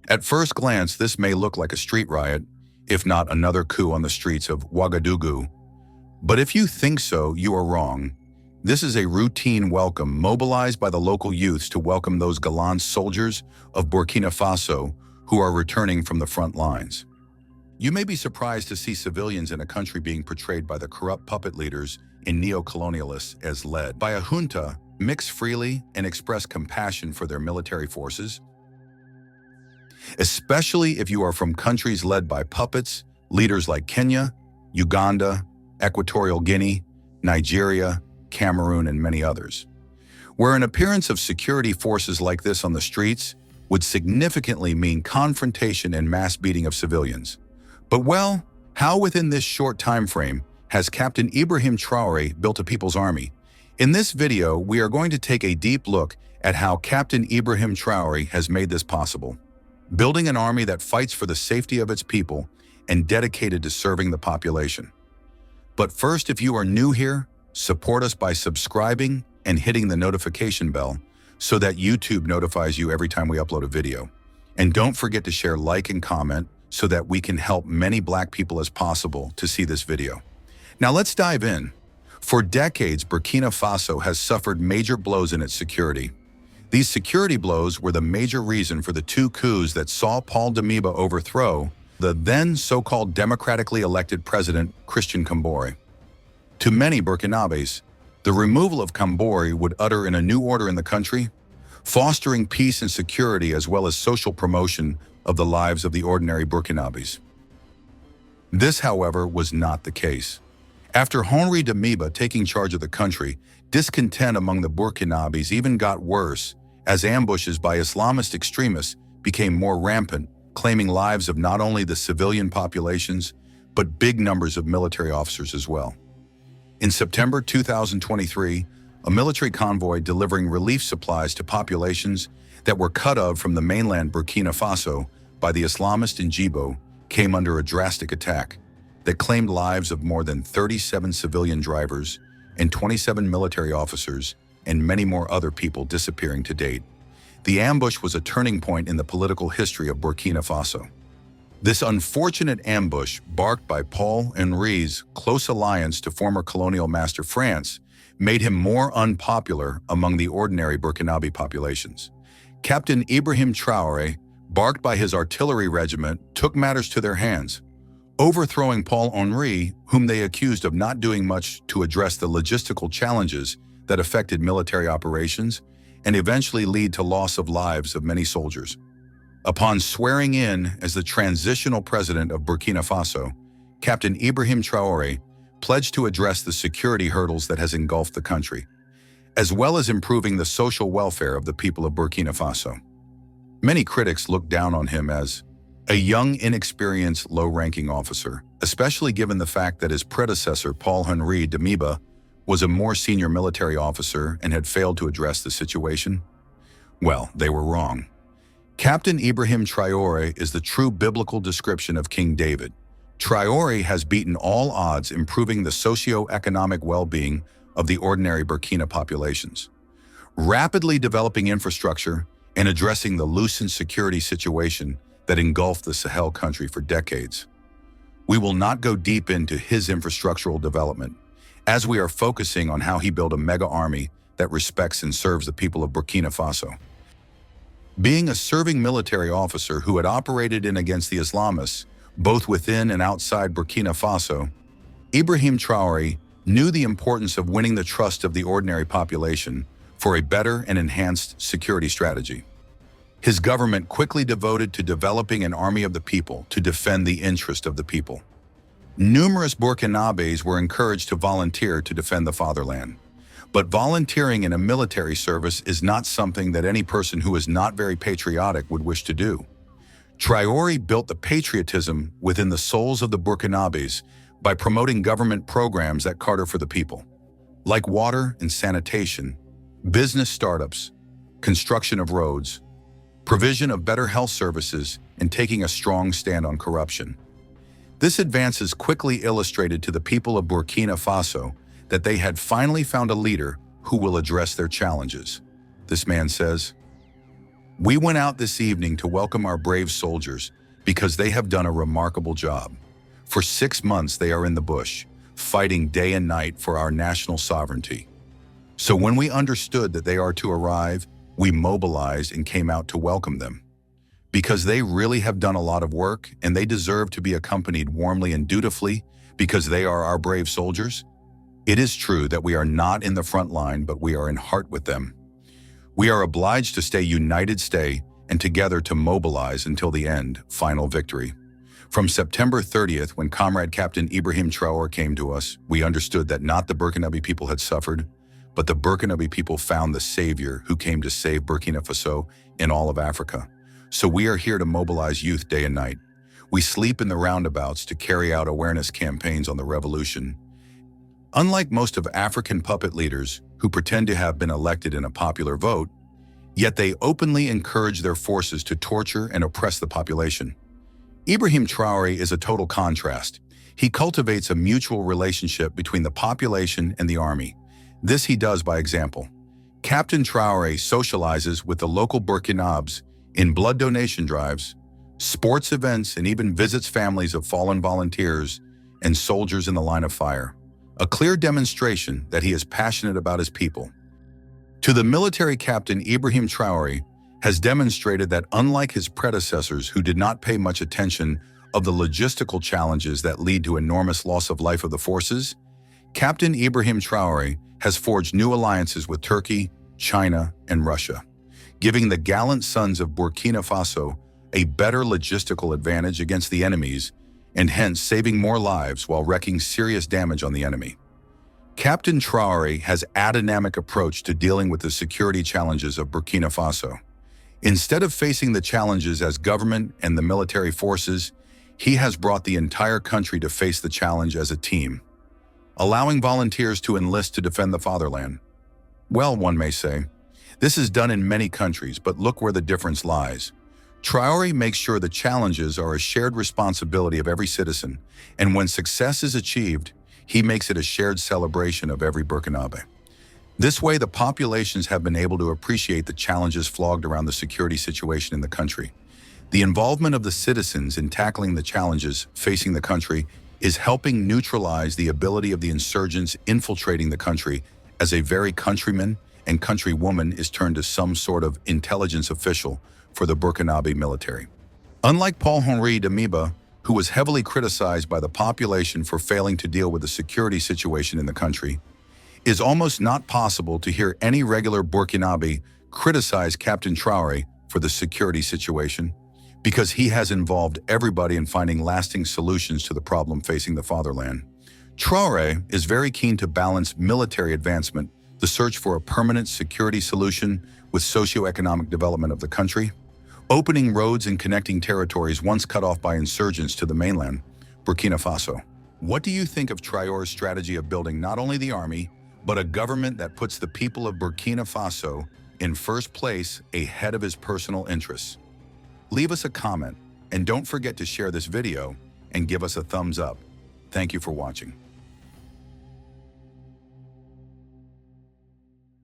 At first glance, this may look like a street riot, if not another coup on the streets of Ouagadougou. But if you think so, you are wrong. This is a routine welcome mobilized by the local youths to welcome those gallant soldiers of Burkina Faso who are returning from the front lines. You may be surprised to see civilians in a country being portrayed by the corrupt puppet leaders and neo-colonialists as led by a junta mix freely and express compassion for their military forces, especially if you are from countries led by puppets, leaders like Kenya, Uganda, Equatorial Guinea, Nigeria, Cameroon, and many others, where an appearance of security forces like this on the streets would significantly mean confrontation and mass beating of civilians. But well, how within this short time frame has Captain Ibrahim Traore built a people's army? In this video, we are going to take a deep look at how Captain Ibrahim Traore has made this possible, building an army that fights for the safety of its people and dedicated to serving the population. But first, if you are new here, support us by subscribing and hitting the notification bell so that YouTube notifies you every time we upload a video. And don't forget to share, like, and comment so that we can help many Black people as possible to see this video. Now let's dive in. For decades, Burkina Faso has suffered major blows in its security. These security blows were the major reason for the two coups that saw Paul Damiba overthrow the then so-called democratically elected president, Christian Cambore. To many Burkinabes, the removal of Cambore would usher in a new order in the country, fostering peace and security as well as social promotion of the lives of the ordinary Burkinabes. This, however, was not the case. After Henri Damiba taking charge of the country, discontent among the Burkinabes even got worse as ambushes by Islamist extremists became more rampant, claiming lives of not only the civilian populations, but big numbers of military officers as well. In September 2023, a military convoy delivering relief supplies to populations that were cut off from the mainland Burkina Faso by the Islamists in Djibo came under a drastic attack that claimed lives of more than 37 civilian drivers and 27 military officers and many more other people disappearing to date. The ambush was a turning point in the political history of Burkina Faso. This unfortunate ambush, barked by Paul Henri's close alliance to former colonial master France, made him more unpopular among the ordinary Burkinabe populations. Captain Ibrahim Traore, barked by his artillery regiment, took matters to their hands, overthrowing Paul Henri, whom they accused of not doing much to address the logistical challenges that affected military operations and eventually lead to loss of lives of many soldiers. Upon swearing in as the transitional president of Burkina Faso, Captain Ibrahim Traore pledged to address the security hurdles that has engulfed the country, as well as improving the social welfare of the people of Burkina Faso. Many critics look down on him as a young, inexperienced, low-ranking officer, especially given the fact that his predecessor, Paul Henri Damiba, was a more senior military officer and had failed to address the situation. Well, they were wrong. Captain Ibrahim Traore is the true biblical description of King David. Traore has beaten all odds, improving the socio-economic well-being of the ordinary Burkina populations, rapidly developing infrastructure and addressing the loosened security situation that engulfed the Sahel country for decades. We will not go deep into his infrastructural development, as we are focusing on how he built a mega army that respects and serves the people of Burkina Faso. Being a serving military officer who had operated in against the Islamists, both within and outside Burkina Faso, Ibrahim Traore knew the importance of winning the trust of the ordinary population for a better and enhanced security strategy. His government quickly devoted to developing an army of the people to defend the interest of the people. Numerous Burkinabes were encouraged to volunteer to defend the fatherland. But volunteering in a military service is not something that any person who is not very patriotic would wish to do. Traore built the patriotism within the souls of the Burkinabes by promoting government programs that cater for the people, like water and sanitation, business startups, construction of roads, provision of better health services, and taking a strong stand on corruption. This advances quickly illustrated to the people of Burkina Faso that they had finally found a leader who will address their challenges. This man says, We went out this evening to welcome our brave soldiers because they have done a remarkable job. For 6 months they are in the bush, fighting day and night for our national sovereignty. So when we understood that they are to arrive, we mobilized and came out to welcome them. Because they really have done a lot of work and they deserve to be accompanied warmly and dutifully because they are our brave soldiers. It is true that we are not in the front line, but we are in heart with them. We are obliged to stay united, and together to mobilize until the end, final victory. From September 30th, when Comrade Captain Ibrahim Traore came to us, we understood that not the Burkinabe people had suffered, but the Burkinabe people found the savior who came to save Burkina Faso in all of Africa. So we are here to mobilize youth day and night. We sleep in the roundabouts to carry out awareness campaigns on the revolution. Unlike most of African puppet leaders who pretend to have been elected in a popular vote, yet they openly encourage their forces to torture and oppress the population. Ibrahim Traore is a total contrast. He cultivates a mutual relationship between the population and the army. This he does by example. Captain Traore socializes with the local Burkinabes in blood donation drives, sports events, and even visits families of fallen volunteers and soldiers in the line of fire. A clear demonstration that he is passionate about his people. To the military captain, Ibrahim Traore has demonstrated that unlike his predecessors who did not pay much attention of the logistical challenges that lead to enormous loss of life of the forces, Captain Ibrahim Traore has forged new alliances with Turkey, China, and Russia, giving the gallant sons of Burkina Faso a better logistical advantage against the enemies and hence saving more lives while wreaking serious damage on the enemy. Captain Traore has a dynamic approach to dealing with the security challenges of Burkina Faso. Instead of facing the challenges as government and the military forces, he has brought the entire country to face the challenge as a team, allowing volunteers to enlist to defend the fatherland. Well, one may say, this is done in many countries, but look where the difference lies. Traore makes sure the challenges are a shared responsibility of every citizen, and when success is achieved, he makes it a shared celebration of every Burkinabe. This way, the populations have been able to appreciate the challenges flogged around the security situation in the country. The involvement of the citizens in tackling the challenges facing the country is helping neutralize the ability of the insurgents infiltrating the country as a very countryman and countrywoman is turned to some sort of intelligence official for the Burkinabe military. Unlike Paul-Henri Damiba, who was heavily criticized by the population for failing to deal with the security situation in the country, it is almost not possible to hear any regular Burkinabe criticize Captain Traore for the security situation because he has involved everybody in finding lasting solutions to the problem facing the fatherland. Traore is very keen to balance military advancement, the search for a permanent security solution with socio-economic development of the country, opening roads and connecting territories once cut off by insurgents to the mainland, Burkina Faso. What do you think of Traore's strategy of building not only the army, but a government that puts the people of Burkina Faso in first place ahead of his personal interests? Leave us a comment and don't forget to share this video and give us a thumbs up. Thank you for watching.